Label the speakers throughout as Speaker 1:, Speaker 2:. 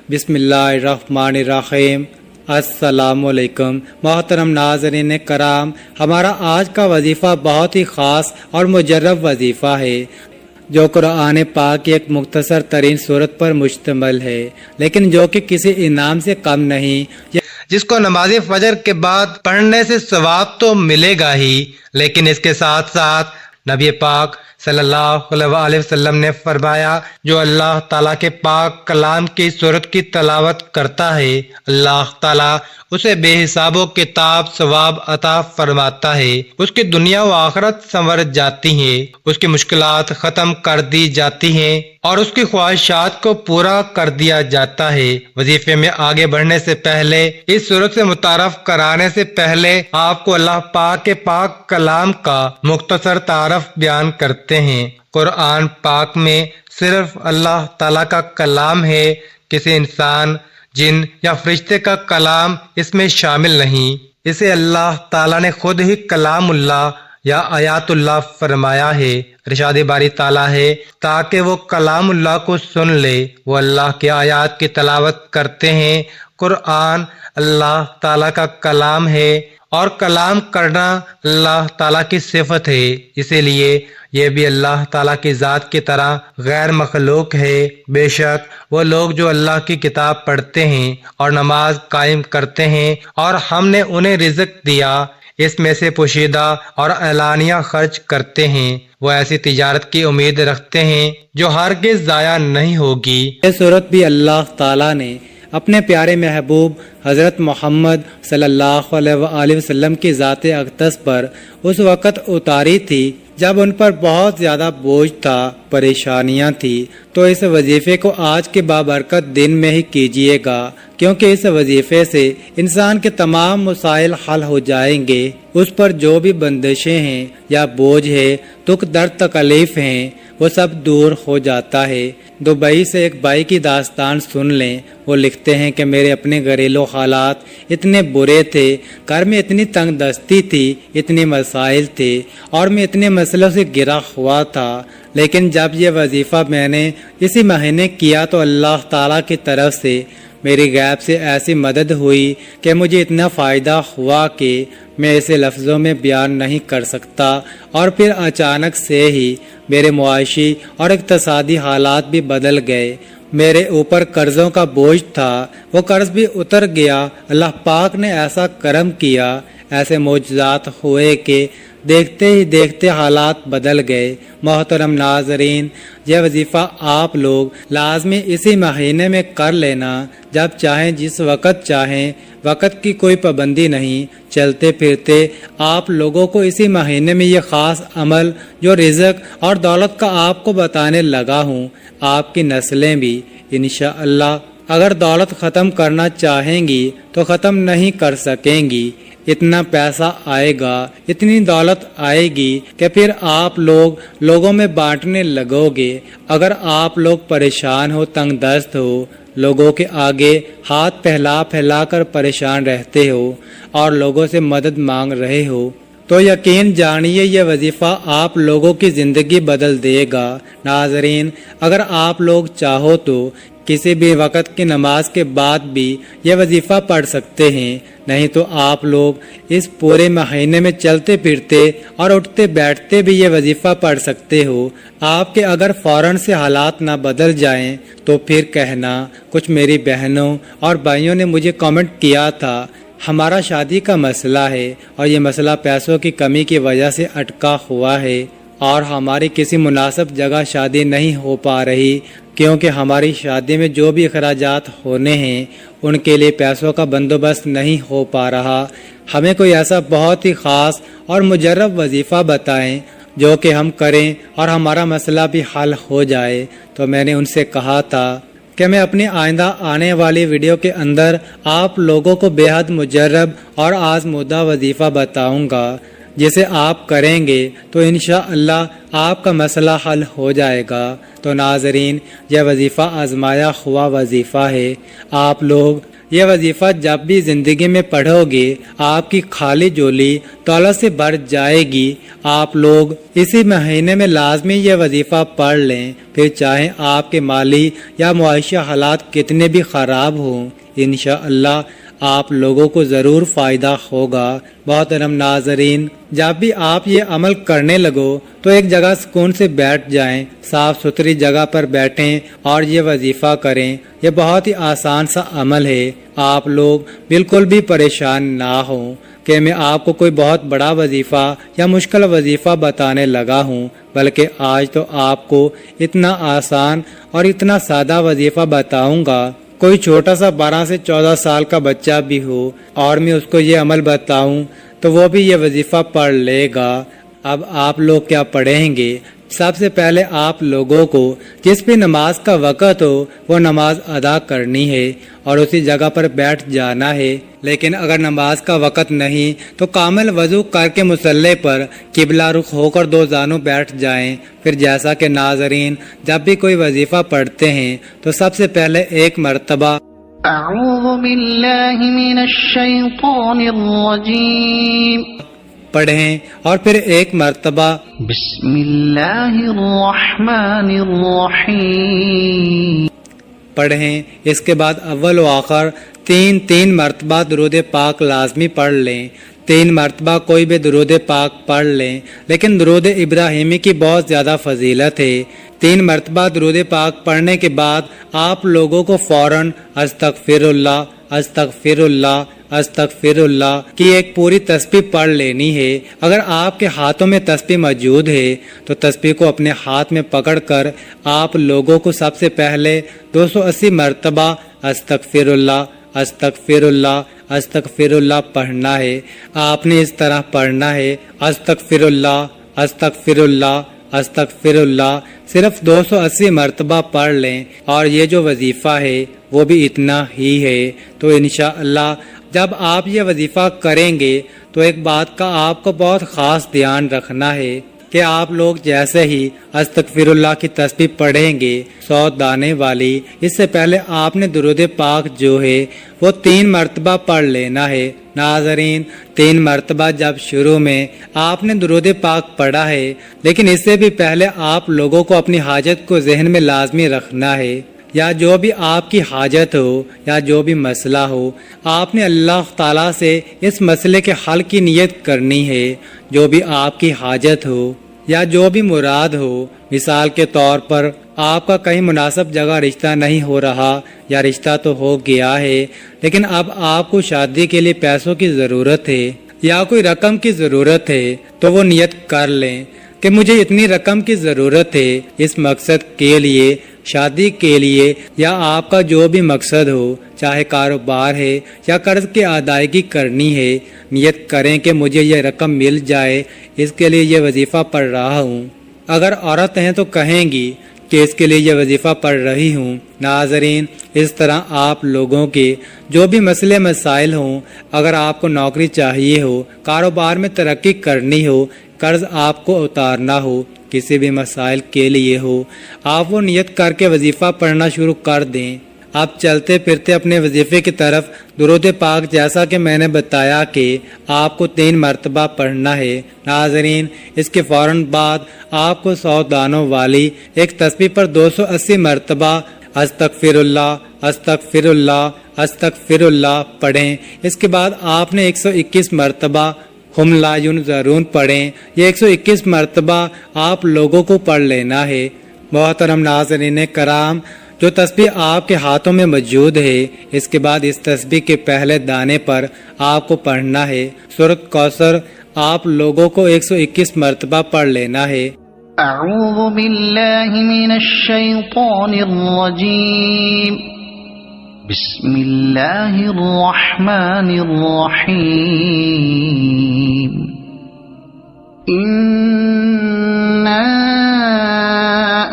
Speaker 1: بسم اللہ الرحمن الرحیم۔ السلام علیکم محترم ناظرین کرام، ہمارا آج کا وظیفہ بہت ہی خاص اور مجرب وظیفہ ہے جو قرآن پاک کی ایک مختصر ترین صورت پر مشتمل ہے، لیکن جو کہ کسی انعام سے کم نہیں،
Speaker 2: جس کو نماز فجر کے بعد پڑھنے سے ثواب تو ملے گا ہی، لیکن اس کے ساتھ ساتھ نبی پاک صلی اللہ علیہ وسلم نے فرمایا جو اللہ تعالیٰ کے پاک کلام کی صورت کی تلاوت کرتا ہے، اللہ تعالیٰ اسے بے حساب و کتاب ثواب عطا فرماتا ہے، اس کی دنیا و آخرت سنور جاتی ہیں، اس کی مشکلات ختم کر دی جاتی ہیں اور اس کی خواہشات کو پورا کر دیا جاتا ہے۔ وظیفے میں آگے بڑھنے سے پہلے، اس صورت سے متعارف کرانے سے پہلے آپ کو اللہ پاک کے پاک کلام کا مختصر تعارف بیان کرتے ہیں۔ قرآن پاک میں صرف اللہ تعالیٰ کا کلام ہے، کسی انسان، جن یا فرشتے کا کلام اس میں شامل نہیں۔ اسے اللہ تعالیٰ نے خود ہی کلام اللہ یا آیات اللہ فرمایا ہے۔ ارشاد باری تعالیٰ ہے تاکہ وہ کلام اللہ کو سن لے، وہ اللہ کی آیات کی تلاوت کرتے ہیں۔ قرآن اللہ تعالیٰ کا کلام ہے اور کلام کرنا اللہ تعالیٰ کی صفت ہے، اسی لیے یہ بھی اللہ تعالیٰ کی ذات کی طرح غیر مخلوق ہے۔ بے شک وہ لوگ جو اللہ کی کتاب پڑھتے ہیں اور نماز قائم کرتے ہیں اور ہم نے انہیں رزق دیا، اس میں سے پوشیدہ اور اعلانیہ خرچ کرتے ہیں، وہ ایسی تجارت کی امید رکھتے ہیں جو ہرگز ضائع نہیں ہوگی۔
Speaker 1: یہ صورت بھی اللہ تعالیٰ نے اپنے پیارے محبوب حضرت محمد صلی اللہ علیہ وسلم کی ذات اقدس پر اس وقت اتاری تھی جب ان پر بہت زیادہ بوجھ تھا، پریشانیاں تھی، تو اس وظیفے کو آج کے بابرکت دن میں ہی کیجیے گا، کیونکہ اس وظیفے سے انسان کے تمام مسائل حل ہو جائیں گے، اس پر جو بھی بندشیں ہیں یا بوجھ ہے، دکھ درد تکلیف ہیں، وہ سب دور ہو جاتا ہے۔ دبئی سے ایک بھائی کی داستان سن لیں، وہ لکھتے ہیں کہ میرے اپنے گھریلو حالات اتنے برے تھے، گھر میں اتنی تنگ دستی تھی، اتنی مسائل تھے اور میں اتنے مسئلوں سے گھرا ہوا تھا، لیکن جب یہ وظیفہ میں نے اسی مہینے کیا تو اللہ تعالیٰ کی طرف سے میری غیب سے ایسی مدد ہوئی کہ مجھے اتنا فائدہ ہوا کہ میں اسے لفظوں میں بیان نہیں کر سکتا، اور پھر اچانک سے ہی میرے معاشی اور اقتصادی حالات بھی بدل گئے۔ میرے اوپر قرضوں کا بوجھ تھا، وہ قرض بھی اتر گیا۔ اللہ پاک نے ایسا کرم کیا، ایسے معجزات ہوئے کہ دیکھتے ہی دیکھتے حالات بدل گئے۔ محترم ناظرین، یہ وظیفہ آپ لوگ لازمی اسی مہینے میں کر لینا، جب چاہیں، جس وقت چاہیں، وقت کی کوئی پابندی نہیں۔ چلتے پھرتے آپ لوگوں کو اسی مہینے میں یہ خاص عمل جو رزق اور دولت کا آپ کو بتانے لگا ہوں، آپ کی نسلیں بھی انشاءاللہ اگر دولت ختم کرنا چاہیں گی تو ختم نہیں کر سکیں گی۔ اتنا پیسہ آئے گا، اتنی دولت آئے گی کہ پھر آپ لوگوں میں بانٹنے لگو گے۔ اگر آپ لوگ پریشان ہو، تنگ دست ہو، لوگوں کے آگے ہاتھ پھیلا پھیلا کر پریشان رہتے ہو اور لوگوں سے مدد مانگ رہے ہو، تو یقین جانیے یہ وظیفہ آپ لوگوں کی زندگی بدل دے گا۔ ناظرین، اگر آپ لوگ چاہو تو کسی بھی وقت کی نماز کے بعد بھی یہ وظیفہ پڑھ سکتے ہیں، نہیں تو آپ لوگ اس پورے مہینے میں چلتے پھرتے اور اٹھتے بیٹھتے بھی یہ وظیفہ پڑھ سکتے ہو۔ آپ کے اگر فوراً سے حالات نہ بدل جائیں تو پھر کہنا۔ کچھ میری بہنوں اور بھائیوں نے مجھے کامنٹ کیا تھا، ہمارا شادی کا مسئلہ ہے اور یہ مسئلہ پیسوں کی کمی کی وجہ سے اٹکا ہوا ہے اور ہماری کسی مناسب جگہ شادی نہیں ہو پا رہی، کیونکہ ہماری شادی میں جو بھی اخراجات ہونے ہیں ان کے لیے پیسوں کا بندوبست نہیں ہو پا رہا۔ ہمیں کوئی ایسا بہت ہی خاص اور مجرب وظیفہ بتائیں جو کہ ہم کریں اور ہمارا مسئلہ بھی حل ہو جائے۔ تو میں نے ان سے کہا تھا کہ میں اپنی آئندہ آنے والی ویڈیو کے اندر آپ لوگوں کو بے حد مجرب اور آزمودہ وظیفہ بتاؤں گا، جسے آپ کریں گے تو انشاءاللہ آپ کا مسئلہ حل ہو جائے گا۔ تو ناظرین، یہ وظیفہ آزمایا ہوا وظیفہ ہے۔ آپ لوگ یہ وظیفہ جب بھی زندگی میں پڑھو گے، آپ کی خالی جولی دولت سے بھر جائے گی۔ آپ لوگ اسی مہینے میں لازمی یہ وظیفہ پڑھ لیں، پھر چاہیں آپ کے مالی یا معاشی حالات کتنے بھی خراب ہوں، انشاءاللہ آپ لوگوں کو ضرور فائدہ ہوگا۔ محترم ناظرین، جب بھی آپ یہ عمل کرنے لگو تو ایک جگہ سکون سے بیٹھ جائیں، صاف ستھری جگہ پر بیٹھیں اور یہ وظیفہ کریں۔ یہ بہت ہی آسان سا عمل ہے، آپ لوگ بالکل بھی پریشان نہ ہوں کہ میں آپ کو کوئی بہت بڑا وظیفہ یا مشکل وظیفہ بتانے لگا ہوں، بلکہ آج تو آپ کو اتنا آسان اور اتنا سادہ وظیفہ بتاؤں گا، کوئی چھوٹا سا 12 سے 14 سال کا بچہ بھی ہو اور میں اس کو یہ عمل بتاؤں تو وہ بھی یہ وظیفہ پڑھ لے گا۔ اب آپ لوگ کیا پڑھیں گے؟ سب سے پہلے آپ لوگوں کو جس بھی نماز کا وقت ہو وہ نماز ادا کرنی ہے اور اسی جگہ پر بیٹھ جانا ہے، لیکن اگر نماز کا وقت نہیں تو کامل وضو کر کے مصلی پر قبلہ رخ ہو کر دو زانوں بیٹھ جائیں۔ پھر جیسا کہ ناظرین جب بھی کوئی وظیفہ پڑھتے ہیں تو سب سے پہلے ایک مرتبہ
Speaker 3: اعوذ باللہ من الشیطان الرجیم
Speaker 1: پڑھیں اور پھر ایک مرتبہ
Speaker 3: بسم اللہ الرحمن الرحیم
Speaker 1: پڑھیں۔ اس کے بعد اول و آخر تین مرتبہ درود پاک لازمی پڑھ لیں۔ 3 مرتبہ کوئی بھی درود پاک پڑھ لیں، لیکن درود ابراہیمی کی بہت زیادہ فضیلت ہے۔ 3 مرتبہ درود پاک پڑھنے کے بعد آپ لوگوں کو فوراً استغفر اللہ استغفر اللہ استغفر اللہ کی ایک پوری تسبیح پڑھ لینی ہے۔ اگر آپ کے ہاتھوں میں تسبیح موجود ہے تو تسبیح کو اپنے ہاتھ میں پکڑ کر آپ لوگوں کو سب سے پہلے 280 مرتبہ استغفر اللہ استغفر اللہ استغفر اللہ پڑھنا ہے۔ آپ نے اس طرح پڑھنا ہے، استغفر اللہ استغفر اللہ استغفر اللہ، صرف 280 مرتبہ پڑھ لیں اور یہ جو وظیفہ ہے وہ بھی اتنا ہی ہے۔ تو انشاءاللہ جب آپ یہ وظیفہ کریں گے تو ایک بات کا آپ کو بہت خاص دھیان رکھنا ہے کہ آپ لوگ جیسے ہی استغفر اللہ کی تسبیح پڑھیں گے 100 دانے والی، اس سے پہلے آپ نے درود پاک جو ہے وہ 3 مرتبہ پڑھ لینا ہے۔ ناظرین 3 مرتبہ جب شروع میں آپ نے درود پاک پڑھا ہے، لیکن اس سے بھی پہلے آپ لوگوں کو اپنی حاجت کو ذہن میں لازمی رکھنا ہے، یا جو بھی آپ کی حاجت ہو یا جو بھی مسئلہ ہو، آپ نے اللہ تعالیٰ سے اس مسئلے کے حل کی نیت کرنی ہے۔ جو بھی آپ کی حاجت ہو یا جو بھی مراد ہو، مثال کے طور پر آپ کا کہیں مناسب جگہ رشتہ نہیں ہو رہا یا رشتہ تو ہو گیا ہے لیکن اب آپ کو شادی کے لیے پیسوں کی ضرورت ہے یا کوئی رقم کی ضرورت ہے، تو وہ نیت کر لیں کہ مجھے اتنی رقم کی ضرورت ہے اس مقصد کے لیے، شادی کے لیے، یا آپ کا جو بھی مقصد ہو، چاہے کاروبار ہے یا قرض کی ادائیگی کرنی ہے، نیت کریں کہ مجھے یہ رقم مل جائے، اس کے لیے یہ وظیفہ پڑھ رہا ہوں۔ اگر عورت ہیں تو کہیں گی کہ اس کے لیے یہ وظیفہ پڑھ رہی ہوں۔ ناظرین اس طرح آپ لوگوں کے جو بھی مسئلے مسائل ہوں، اگر آپ کو نوکری چاہیے ہو، کاروبار میں ترقی کرنی ہو، قرض آپ کو اتارنا ہو، کسی بھی مسائل کے لیے ہو، آپ وہ نیت کر کے وظیفہ پڑھنا شروع کر دیں۔ آپ چلتے پھرتے اپنے وظیفے کی طرف درود پاک جیسا کہ میں نے بتایا کہ آپ کو 3 مرتبہ پڑھنا ہے۔ ناظرین اس کے فوراً بعد آپ کو 100 دانوں والی ایک تسبیح پر 280 مرتبہ استغفر اللہ استغفر اللہ استغفر اللہ پڑھیں۔ اس کے بعد آپ نے 121 مرتبہ ہم لا ینظرون پڑھیں۔ یہ 121 مرتبہ آپ لوگوں کو پڑھ لینا ہے۔ محترم ناظرین کرام، جو تسبیح آپ کے ہاتھوں میں موجود ہے، اس کے بعد اس تسبیح کے پہلے دانے پر آپ کو پڑھنا ہے سورۃ کوثر، آپ لوگوں کو 121 مرتبہ پڑھ لینا ہے۔
Speaker 3: اعوذ باللہ من الشیطان الرجیم بسم اللہ الرحمن الرحیم اِنَّا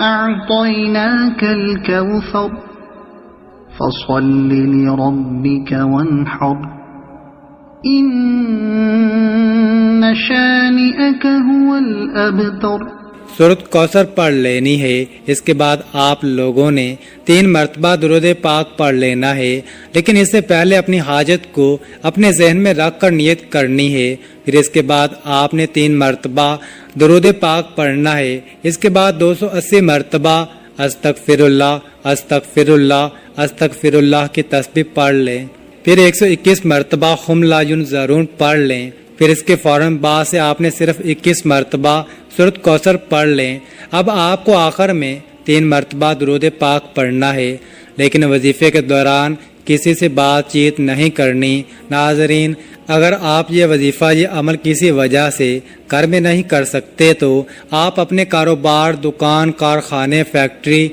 Speaker 3: أعطيناك الكوثر فصل لربك وانحر إن شانئك هو الأبتر۔
Speaker 1: سورۃ کوثر پڑھ لینی ہے۔ اس کے بعد آپ لوگوں نے 3 مرتبہ درود پاک پڑھ لینا ہے، لیکن اس سے پہلے اپنی حاجت کو اپنے ذہن میں رکھ کر نیت کرنی ہے۔ پھر اس کے بعد آپ نے 3 مرتبہ درود پاک پڑھنا ہے۔ اس کے بعد 280 مرتبہ استغفر اللہ استغفر اللہ استغفر اللہ کی تسبیح پڑھ لیں۔ پھر 121 مرتبہ ہم لا ینظرون پڑھ لیں۔ پھر اس کے فوراً بعد سے آپ نے صرف 21 مرتبہ سورۃ کوثر پڑھ لیں۔ اب آپ کو آخر میں 3 مرتبہ درود پاک پڑھنا ہے، لیکن وظیفے کے دوران کسی سے بات چیت نہیں کرنی۔ ناظرین، اگر آپ یہ وظیفہ یہ عمل کسی وجہ سے گھر میں نہیں کر سکتے تو آپ اپنے کاروبار، دکان، کارخانے، فیکٹری،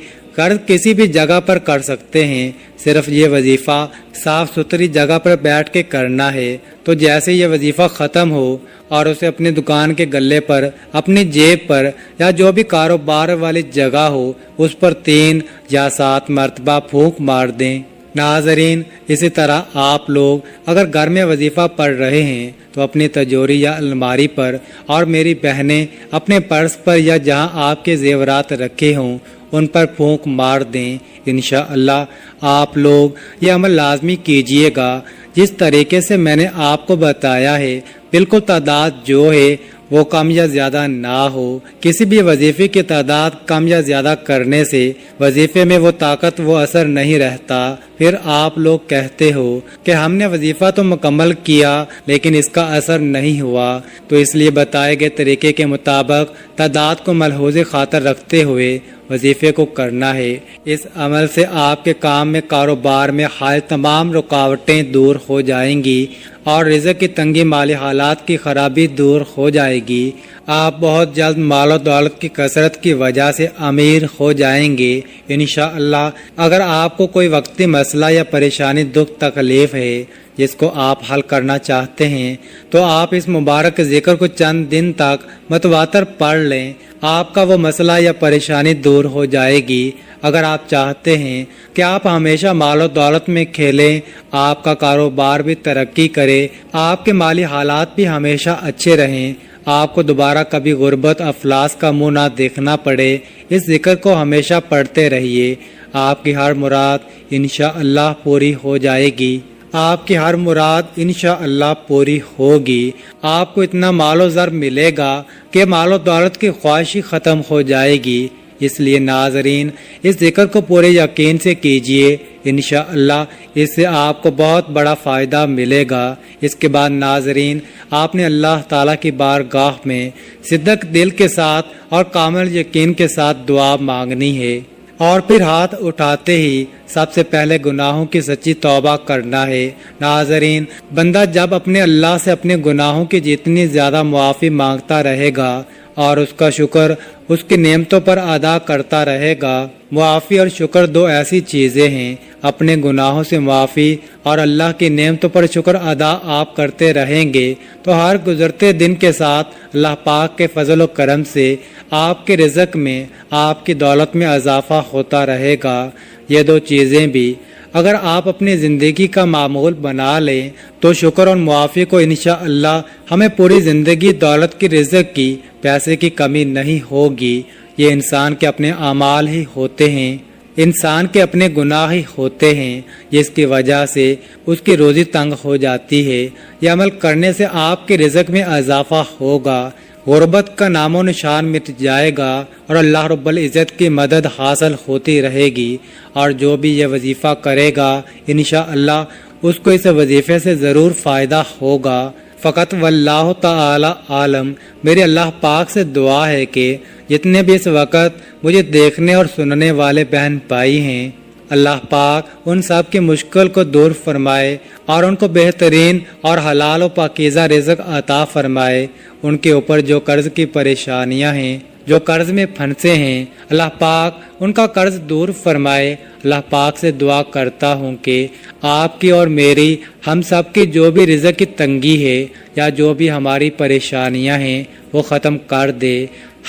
Speaker 1: کسی بھی جگہ پر کر سکتے ہیں۔ صرف یہ وظیفہ صاف ستھری جگہ پر بیٹھ کے کرنا ہے۔ تو جیسے یہ وظیفہ ختم ہو اور اسے اپنے دکان کے گلے پر، اپنی جیب پر یا جو بھی کاروبار والی جگہ ہو اس پر 3 یا 7 مرتبہ پھونک مار دیں۔ ناظرین، اسی طرح آپ لوگ اگر گھر میں وظیفہ پڑھ رہے ہیں تو اپنی تجوری یا الماری پر، اور میری بہنیں اپنے پرس پر یا جہاں آپ کے زیورات رکھے ہوں ان پر پھونک مار دیں۔ انشاءاللہ آپ لوگ یہ عمل لازمی کیجئے گا جس طریقے سے میں نے آپ کو بتایا ہے۔ بالکل تعداد جو ہے وہ کم یا زیادہ نہ ہو۔ کسی بھی وظیفے کی تعداد کم یا زیادہ کرنے سے وظیفے میں وہ طاقت، وہ اثر نہیں رہتا۔ پھر آپ لوگ کہتے ہو کہ ہم نے وظیفہ تو مکمل کیا لیکن اس کا اثر نہیں ہوا، تو اس لیے بتائے گئے طریقے کے مطابق تعداد کو ملحوظ خاطر رکھتے ہوئے وظیفے کو کرنا ہے۔ اس عمل سے آپ کے کام میں، کاروبار میں حائل تمام رکاوٹیں دور ہو جائیں گی اور رزق کی تنگی، مالی حالات کی خرابی دور ہو جائے گی۔ آپ بہت جلد مال و دولت کی کثرت کی وجہ سے امیر ہو جائیں گے انشاءاللہ۔ اگر آپ کو کوئی وقتی مسئلہ یا پریشانی، دکھ، تکلیف ہے جس کو آپ حل کرنا چاہتے ہیں تو آپ اس مبارک ذکر کو چند دن تک متواتر پڑھ لیں، آپ کا وہ مسئلہ یا پریشانی دور ہو جائے گی۔ اگر آپ چاہتے ہیں کہ آپ ہمیشہ مال و دولت میں کھیلیں، آپ کا کاروبار بھی ترقی کرے، آپ کے مالی حالات بھی ہمیشہ اچھے رہیں، آپ کو دوبارہ کبھی غربت، افلاس کا منہ نہ دیکھنا پڑے، اس ذکر کو ہمیشہ پڑھتے رہیے۔ آپ کی ہر مراد انشاءاللہ پوری ہو جائے گی۔ آپ کی ہر مراد انشاءاللہ پوری ہوگی۔ آپ کو اتنا مال و زر ملے گا کہ مال و دولت کی خواہش ہی ختم ہو جائے گی۔ اس لیے ناظرین، اس ذکر کو پورے یقین سے کیجئے، انشاءاللہ اس سے آپ کو بہت بڑا فائدہ ملے گا۔ اس کے بعد ناظرین، آپ نے اللہ تعالیٰ کی بارگاہ میں صدق دل کے ساتھ اور کامل یقین کے ساتھ دعا مانگنی ہے، اور پھر ہاتھ اٹھاتے ہی سب سے پہلے گناہوں کی سچی توبہ کرنا ہے۔ ناظرین، بندہ جب اپنے اللہ سے اپنے گناہوں کی جتنی زیادہ معافی مانگتا رہے گا اور اس کا شکر اس کی نعمتوں پر ادا کرتا رہے گا۔ معافی اور شکر 2 ایسی چیزیں ہیں، اپنے گناہوں سے معافی اور اللہ کی نعمتوں پر شکر ادا آپ کرتے رہیں گے تو ہر گزرتے دن کے ساتھ اللہ پاک کے فضل و کرم سے آپ کے رزق میں، آپ کی دولت میں اضافہ ہوتا رہے گا۔ یہ 2 چیزیں بھی اگر آپ اپنی زندگی کا معمول بنا لیں تو شکر اور معافی کو انشاءاللہ ہمیں پوری زندگی دولت کی، رزق کی، پیسے کی کمی نہیں ہوگی۔ یہ انسان کے اپنے اعمال ہی ہوتے ہیں، انسان کے اپنے گناہ ہی ہوتے ہیں جس کی وجہ سے اس کی روزی تنگ ہو جاتی ہے۔ یہ عمل کرنے سے آپ کے رزق میں اضافہ ہوگا، غربت کا نام و نشان مٹ جائے گا اور اللہ رب العزت کی مدد حاصل ہوتی رہے گی۔ اور جو بھی یہ وظیفہ کرے گا انشاءاللہ اس کو اس وظیفے سے ضرور فائدہ ہوگا۔ فقط واللہ تعالی عالم، میری اللہ پاک سے دعا ہے کہ جتنے بھی اس وقت مجھے دیکھنے اور سننے والے بہن بھائی ہیں، اللہ پاک ان سب کی مشکل کو دور فرمائے اور ان کو بہترین اور حلال و پاکیزہ رزق عطا فرمائے۔ ان کے اوپر جو قرض کی پریشانیاں ہیں، جو قرض میں پھنسے ہیں، اللہ پاک ان کا قرض دور فرمائے۔ اللہ پاک سے دعا کرتا ہوں کہ آپ کی اور میری، ہم سب کی جو بھی رزق کی تنگی ہے یا جو بھی ہماری پریشانیاں ہیں وہ ختم کر دے،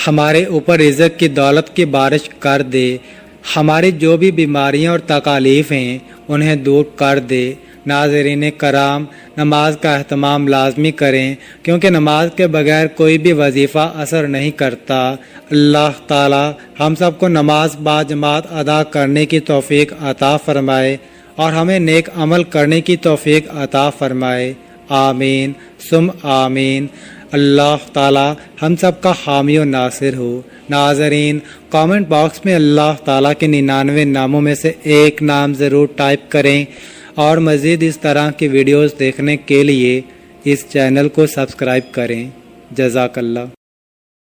Speaker 1: ہمارے اوپر رزق کی، دولت کی بارش کر دے، ہماری جو بھی بیماریاں اور تکالیف ہیں انہیں دور کر دے۔ ناظرین کرام، نماز کا اہتمام لازمی کریں کیونکہ نماز کے بغیر کوئی بھی وظیفہ اثر نہیں کرتا۔ اللہ تعالی ہم سب کو نماز با جماعت ادا کرنے کی توفیق عطا فرمائے اور ہمیں نیک عمل کرنے کی توفیق عطا فرمائے، آمین ثم آمین۔ اللہ تعالی ہم سب کا حامی و ناصر ہو۔ ناظرین، کامنٹ باکس میں اللہ تعالیٰ کے 99 ناموں میں سے ایک نام ضرور ٹائپ کریں اور مزید اس طرح کی ویڈیوز دیکھنے کے لیے اس چینل کو سبسکرائب کریں۔ جزاک اللہ۔